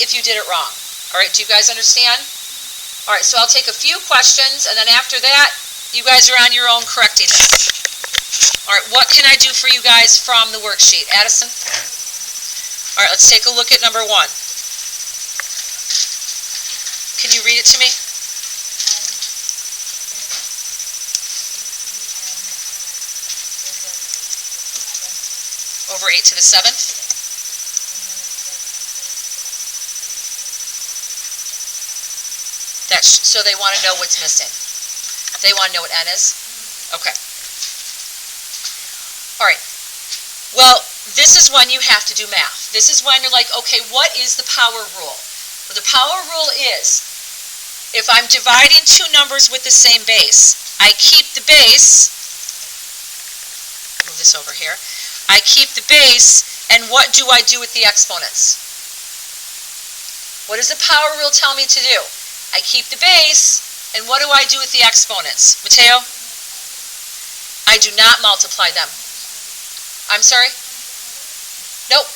if you did it wrong. All right, do you guys understand? All right, so I'll take a few questions, and then after that, you guys are on your own correcting this. All right, what can I do for you guys from the worksheet? Addison? All right, let's take a look at number 1. Can you read it to me? Over 8 to the 7th? So they want to know what's missing. They want to know what n is? Okay. All right. Well, this is when you have to do math. This is when you're like, okay, what is the power rule? Well, the power rule is, if I'm dividing two numbers with the same base, I keep the base, move this over here, I keep the base, and what do I do with the exponents? What does the power rule tell me to do? I keep the base, and what do I do with the exponents? Mateo? I do not multiply them. I'm sorry? Nope.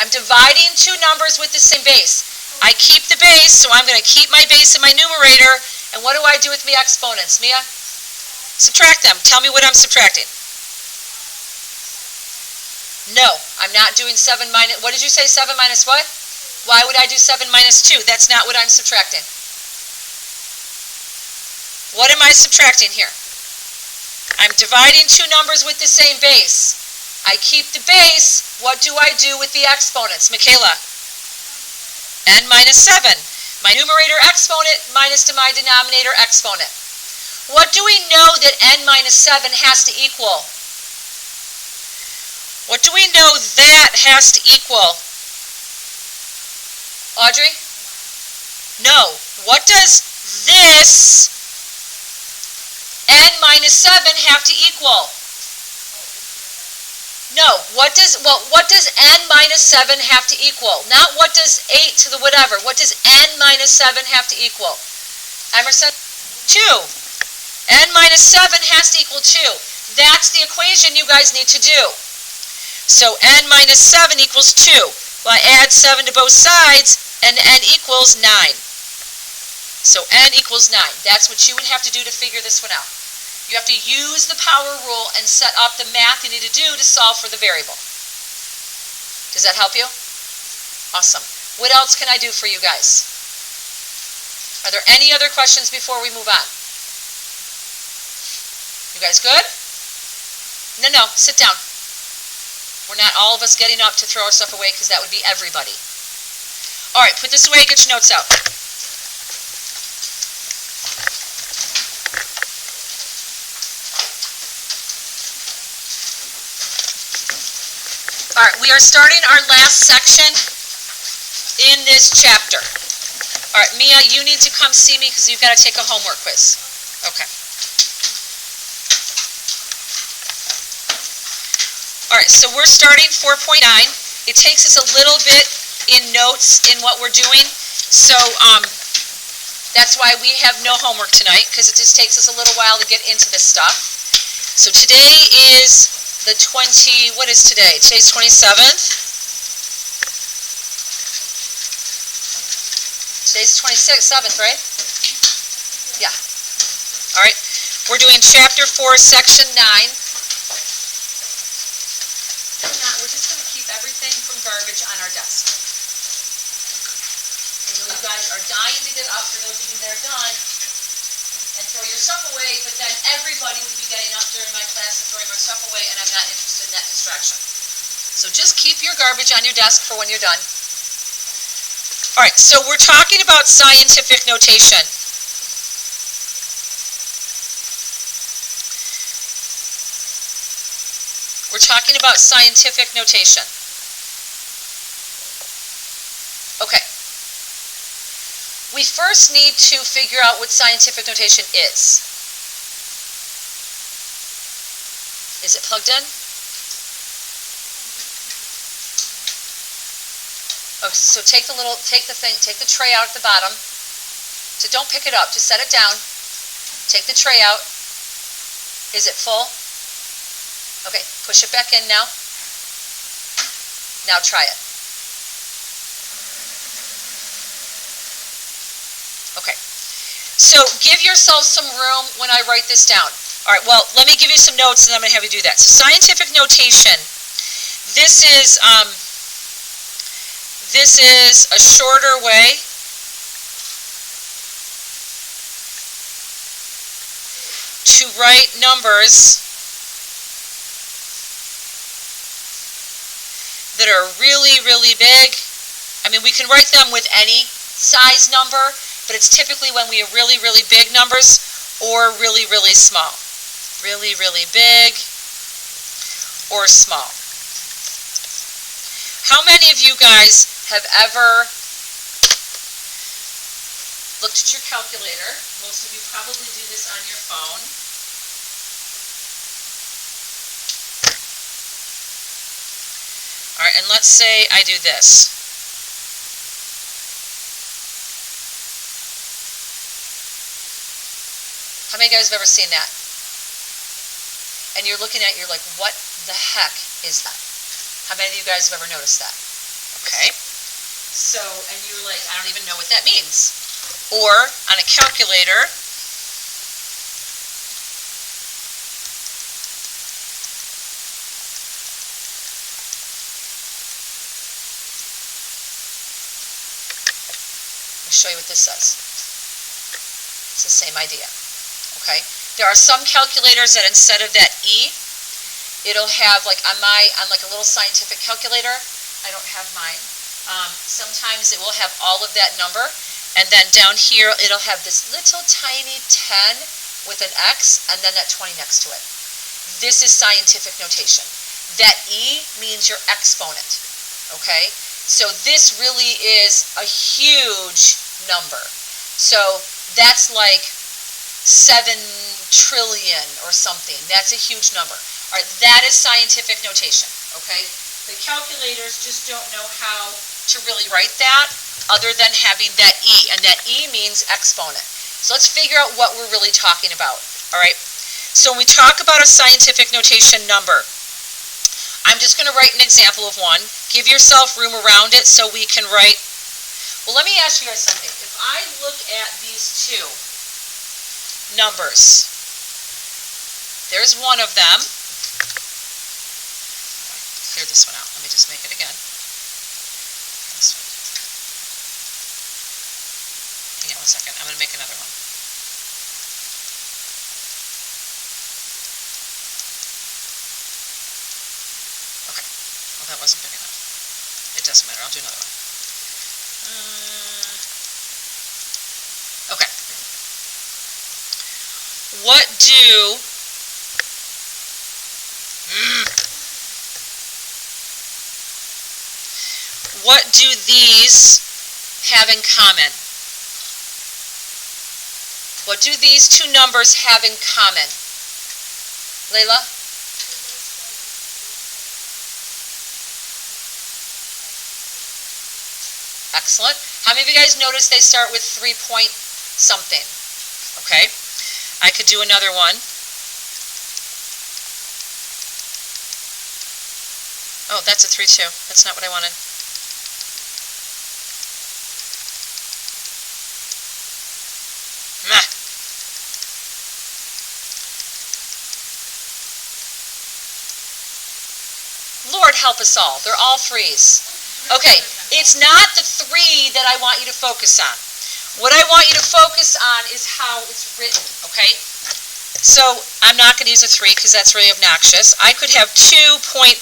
I'm dividing two numbers with the same base. I keep the base, so I'm going to keep my base in my numerator, and what do I do with my exponents? Mia? Subtract them. Tell me what I'm subtracting. No, I'm not doing 7 minus, what did you say, 7 minus what? Why would I do 7 minus 2? That's not what I'm subtracting. What am I subtracting here? I'm dividing two numbers with the same base. I keep the base. What do I do with the exponents? Michaela? N minus 7. My numerator exponent minus to my denominator exponent. What do we know that n minus 7 has to equal? What do we know that has to equal? Audrey? No. What does this n minus 7 have to equal? No. What does n minus 7 have to equal? Not what does 8 to the whatever. What does n minus 7 have to equal? Emerson? 2. N minus 7 has to equal 2. That's the equation you guys need to do. So n minus 7 equals 2. Well, I add 7 to both sides, and n equals 9. So n equals 9. That's what you would have to do to figure this one out. You have to use the power rule and set up the math you need to do to solve for the variable. Does that help you? Awesome. What else can I do for you guys? Are there any other questions before we move on? You guys good? No, sit down. We're not all of us getting up to throw our stuff away because that would be everybody. All right, put this away, get your notes out. All right, we are starting our last section in this chapter. All right, Mia, you need to come see me because you've got to take a homework quiz. Okay. All right, so we're starting 4.9. It takes us a little bit in notes in what we're doing, so that's why we have no homework tonight, because it just takes us a little while to get into this stuff. So today is the what is today? Today's 27th. Today's 7th, right? Yeah. All right, we're doing chapter 4, section 9. We're just going to keep everything from garbage on our desk. I know you guys are dying to get up, for those of you that are done, and throw your stuff away, but then everybody would be getting up during my class and throwing my stuff away, and I'm not interested in that distraction. So just keep your garbage on your desk for when you're done. All right, so we're talking about scientific notation. We're talking about scientific notation. Okay. We first need to figure out what scientific notation is. Is it plugged in? Okay, so take the tray out at the bottom. So don't pick it up, just set it down. Take the tray out. Is it full? Okay, push it back in now. Now try it. Okay. So give yourself some room when I write this down. All right, well, let me give you some notes, and I'm going to have you do that. So scientific notation, this is a shorter way to write numbers that are really, really big. I mean, we can write them with any size number, but it's typically when we have really, really big numbers or really, really small. Really, really big or small. How many of you guys have ever looked at your calculator? Most of you probably do this on your phone. All right, and let's say I do this. How many of you guys have ever seen that? And you're looking at it, you're like, what the heck is that? How many of you guys have ever noticed that? Okay. So, and you're like, I don't even know what that means. Or, on a calculator, let me show you what this says. It's the same idea. Okay? There are some calculators that instead of that E, it'll have like on like a little scientific calculator. I don't have mine. Sometimes it will have all of that number, and then down here it'll have this little tiny 10 with an X, and then that 20 next to it. This is scientific notation. That E means your exponent. Okay? So this really is a huge number. So that's like 7 trillion or something. That's a huge number. All right, that is scientific notation, okay? The calculators just don't know how to really write that other than having that E, and that E means exponent. So let's figure out what we're really talking about, all right? So when we talk about a scientific notation number, I'm just going to write an example of one. Give yourself room around it so we can write. Well, let me ask you guys something. If I look at these two numbers, there's one of them. Clear this one out. Let me just make it again. This one. Hang on one second. I'm going to make another one. Okay. Well, that wasn't big enough. It doesn't matter. I'll do another one. Okay. What do these have in common? What do these two numbers have in common? Layla? Excellent. How many of you guys noticed they start with 3 point something? Okay. I could do another one. Oh, that's a 3 too. That's not what I wanted. Meh. Lord help us all. They're all 3s. Okay, it's not the 3 that I want you to focus on. What I want you to focus on is how it's written, okay? So I'm not going to use a 3 because that's really obnoxious. I could have 2.53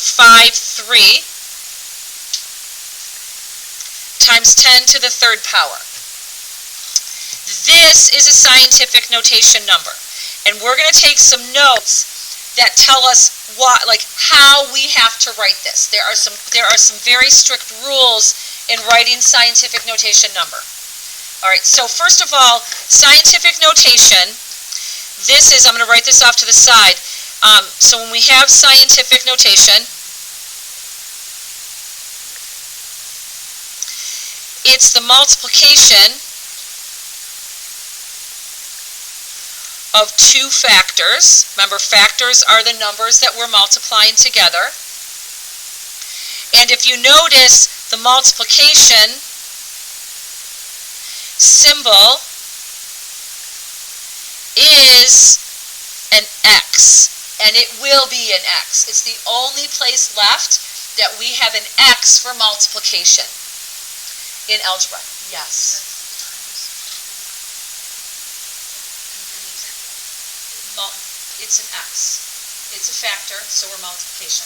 times 10 to the 3rd power. This is a scientific notation number. And we're going to take some notes that tell us what, like how we have to write this. There are some very strict rules in writing scientific notation number. All right, so first of all, scientific notation, this is, I'm going to write this off to the side. So when we have scientific notation, it's the multiplication of 2 factors. Remember, factors are the numbers that we're multiplying together. And if you notice, the multiplication symbol is an x, and it will be an x. It's the only place left that we have an x for multiplication in algebra. Yes. It's an x. It's a factor, so we're multiplication.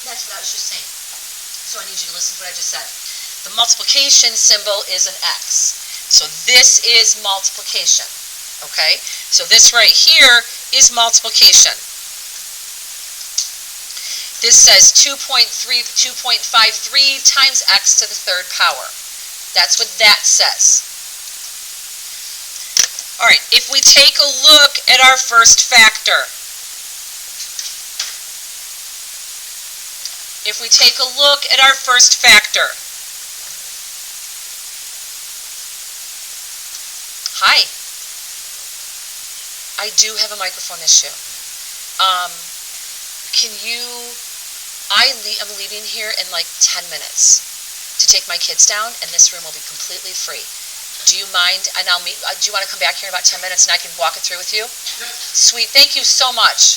That's what I was just saying. So I need you to listen to what I just said. The multiplication symbol is an x. So this is multiplication. Okay? So this right here is multiplication. This says 2.53 times x to the third power. That's what that says. All right, if we take a look at our first factor, Hi. I do have a microphone issue. I'm leaving here in like 10 minutes to take my kids down, and this room will be completely free. Do you mind? And do you want to come back here in about 10 minutes and I can walk it through with you? Yes. Sweet. Thank you so much.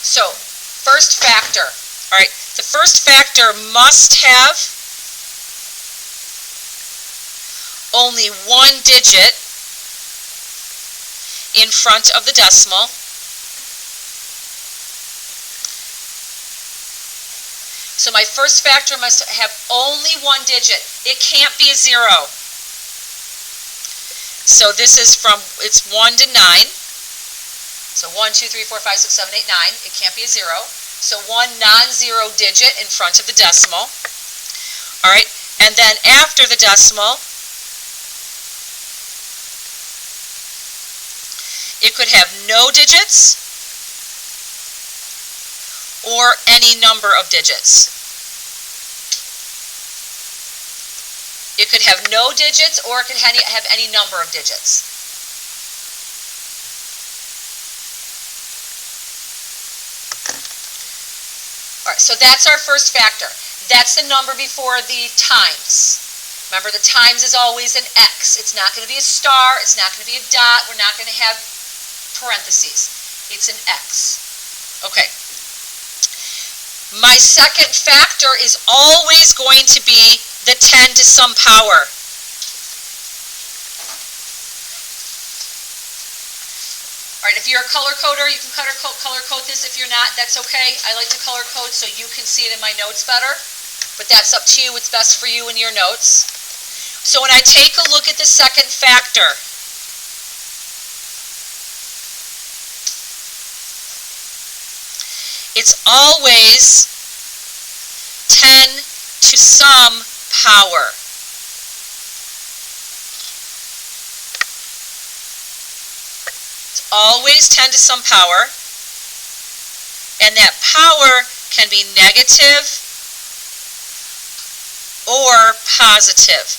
So, first factor. All right. The first factor must have only one digit in front of the decimal. So my first factor must have only one digit. It can't be a 0. So this is it's 1 to 9. So 1, 2, 3, 4, 5, 6, 7, 8, 9. It can't be a 0. So one non-zero digit in front of the decimal. All right. And then after the decimal, it could have no digits or any number of digits. It could have no digits or it could have any number of digits. All right, so that's our first factor. That's the number before the times. Remember, the times is always an X. It's not going to be a star. It's not going to be a dot. We're not going to have parentheses. It's an X. Okay. My second factor is always going to be the 10 to some power. All right, if you're a color coder, you can color code this. If you're not, that's okay. I like to color code so you can see it in my notes better, but that's up to you. It's best for you in your notes. So when I take a look at the second factor, it's always 10 to some power. It's always 10 to some power, and that power can be negative or positive.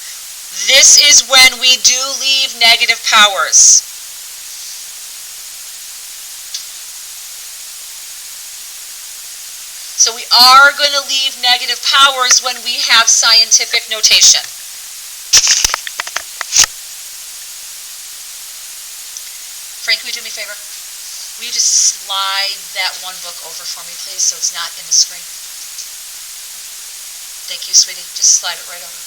This is when we do leave negative powers. So we are going to leave negative powers when we have scientific notation. Frank, will you do me a favor? Will you just slide that one book over for me, please, so it's not in the screen? Thank you, sweetie. Just slide it right over.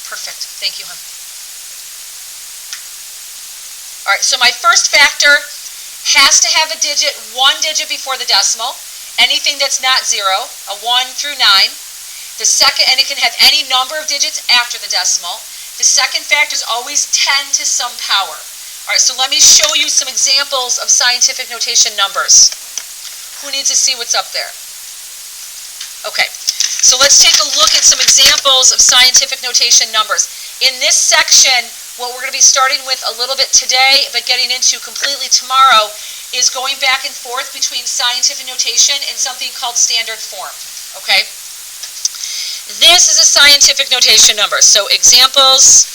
Perfect. Thank you, hon. All right, so my first factor has to have a digit, one digit before the decimal. Anything that's not 0, a 1 through 9. The second, and it can have any number of digits after the decimal. The second factor is always 10 to some power. All right, so let me show you some examples of scientific notation numbers. Who needs to see what's up there? Okay, so let's take a look at some examples of scientific notation numbers. In this section, what we're going to be starting with a little bit today, but getting into completely tomorrow, is going back and forth between scientific notation and something called standard form. Okay? This is a scientific notation number. So examples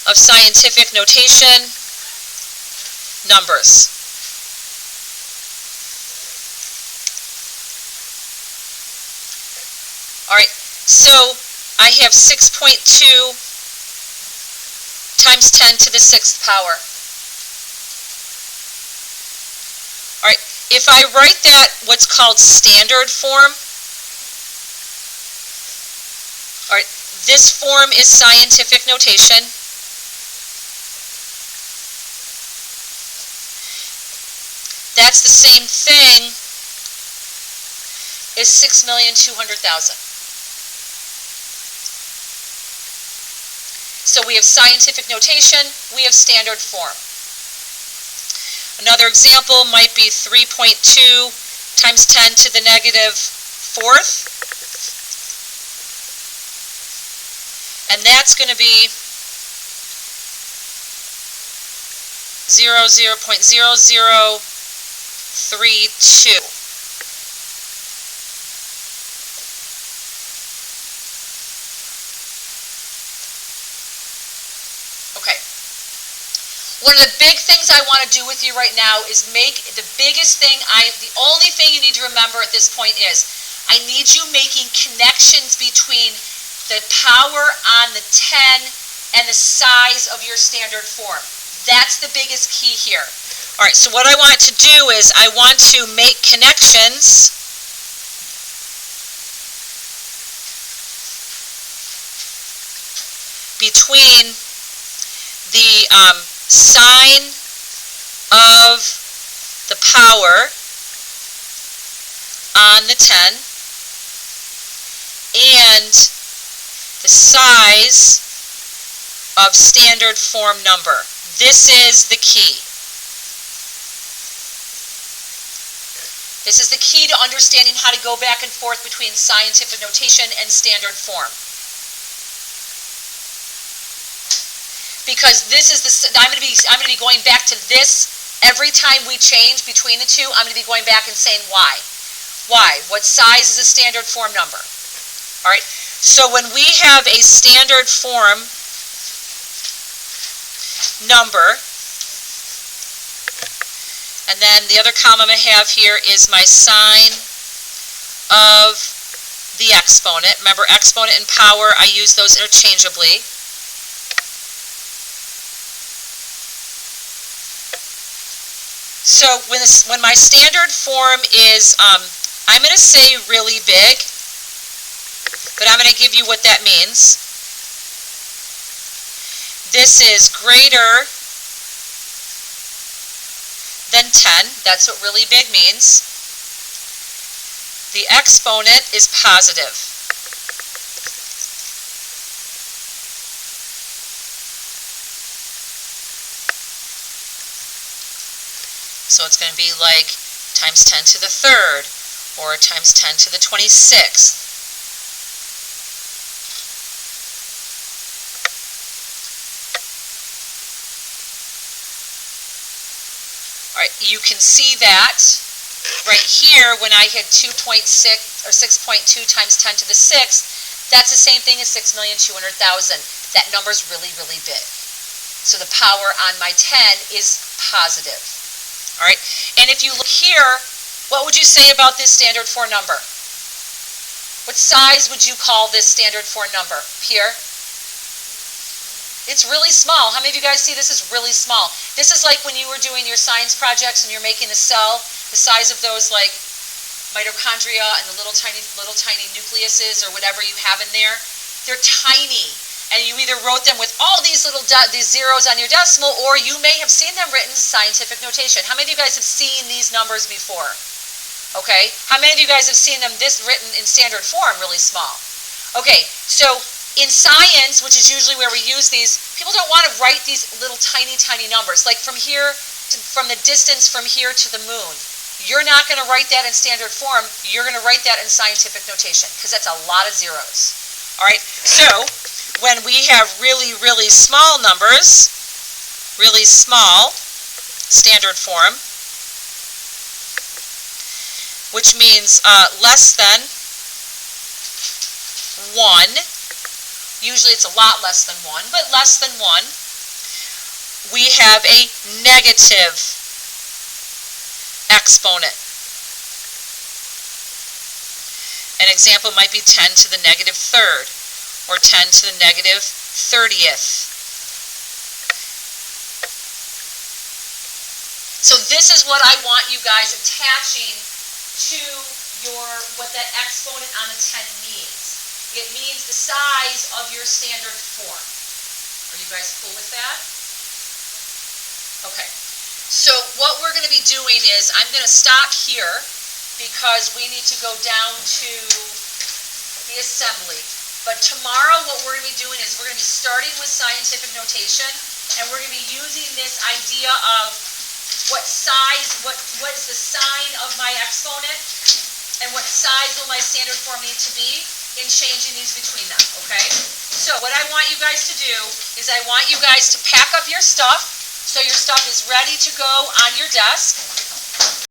of scientific notation numbers. All right, so I have 6.2 times 10 to the 6th power. All right, if I write that what's called standard form, all right, this form is scientific notation. That's the same thing as 6,200,000. So we have scientific notation, we have standard form. Another example might be 3.2 times 10 to the negative 4th. And that's going to be 0.0032. Okay. One of the big things I want to do with you right now is make the biggest thing, the only thing you need to remember at this point is, I need you making connections between the power on the 10 and the size of your standard form. That's the biggest key here. All right, so what I want to do is I want to make connections between the sign of the power on the 10 and the size of standard form number. This is the key. This is the key to understanding how to go back and forth between scientific notation and standard form. Because this is I'm going to be going back to this every time we change between the two. I'm going to be going back and saying why. Why? What size is a standard form number? All right. So when we have a standard form number, and then the other column I have here is my sign of the exponent. Remember, exponent and power, I use those interchangeably. So when my standard form is, I'm going to say really big, but I'm going to give you what that means. This is greater than 10. That's what really big means. The exponent is positive. So it's going to be like times 10 to the 3rd or times 10 to the 26th. All right, you can see that right here when I hit 2.6 or 6.2 times 10 to the 6th, that's the same thing as 6,200,000. That number's really, really big. So the power on my 10 is positive. All right, and if you look here, what would you say about this standard form number? What size would you call this standard form number here? It's really small. How many of you guys see this is really small? This is like when you were doing your science projects and you're making a cell, the size of those like mitochondria and the little tiny nucleuses or whatever you have in there. They're tiny. And you either wrote them with all these little these zeros on your decimal, or you may have seen them written in scientific notation. How many of you guys have seen these numbers before? Okay. How many of you guys have seen them written in standard form, really small? Okay. So in science, which is usually where we use these, people don't want to write these little tiny numbers. Like from here, from the distance from here to the moon. You're not going to write that in standard form. You're going to write that in scientific notation because that's a lot of zeros. All right. So when we have really, really small numbers, really small standard form, which means less than 1. Usually it's a lot less than 1, but less than 1. We have a negative exponent. An example might be 10 to the negative 3rd. Or 10 to the negative 30th. So this is what I want you guys attaching to what that exponent on the 10 means. It means the size of your standard form. Are you guys cool with that? Okay. So what we're going to be doing is I'm going to stop here because we need to go down to the assembly. But tomorrow what we're going to be doing is we're going to be starting with scientific notation, and we're going to be using this idea of what is the sign of my exponent and what size will my standard form need to be in changing these between them, okay? So what I want you guys to do is I want you guys to pack up your stuff so your stuff is ready to go on your desk.